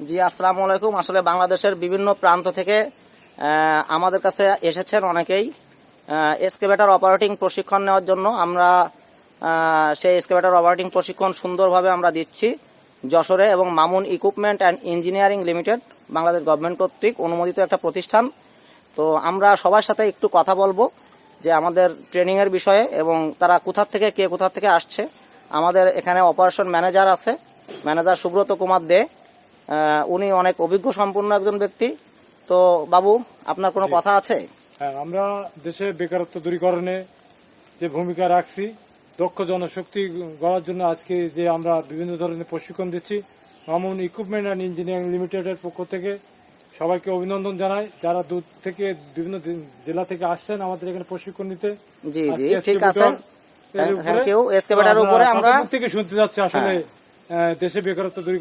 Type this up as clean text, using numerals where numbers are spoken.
জি, আসসালামু আলাইকুম। আসলে বাংলাদেশের বিভিন্ন প্রান্ত থেকে আমাদের কাছে এসেছেন অনেকেই এক্সকেভেটর অপারেটিং প্রশিক্ষণ নেওয়ার জন্য। আমরা সেই এক্সকেভেটর অপারেটিং প্রশিক্ষণ সুন্দরভাবে আমরা দিচ্ছি যশোরে, এবং Mamun equipment and engineering limited Bangladesh government কর্তৃক অনুমোদিত একটা প্রতিষ্ঠান। তো আমরা সবার সাথে একটু কথা বলবো যে আমাদের ট্রেনিংয়ের বিষয়ে, এবং তারা কোথা থেকে আসছে। আমাদের এখানে অপারেশন ম্যানেজার আছে, ম্যানেজার সুব্রত কুমার দে। উনি অনেক অভিজ্ঞ সম্পন্ন একজন ব্যক্তি। তো বাবু, আপনার কোনো কথা আছে? হ্যাঁ, আমরা দেশে বেকারত্ব দূরীকরণে যে ভূমিকা রাখছি, দক্ষ জনশক্তি গড়ার জন্য আজকে যে আমরা বিভিন্ন ধরনের প্রশিক্ষণ দিচ্ছি, মামুন ইকুইপমেন্ট অ্যান্ড ইঞ্জিনিয়ারিং লিমিটেডের পক্ষ থেকে সবাইকে অভিনন্দন জানাই, যারা দূর থেকে বিভিন্ন জেলা থেকে আসছেন আমাদের এখানে প্রশিক্ষণ নিতে। জি জি, ঠিক আছে, থ্যাংক ইউ। এক্সকেভেটরের উপরে আমরা থেকে শুনতে যাচ্ছে আসলে দেশে বেকারত্ব দূরীকরণ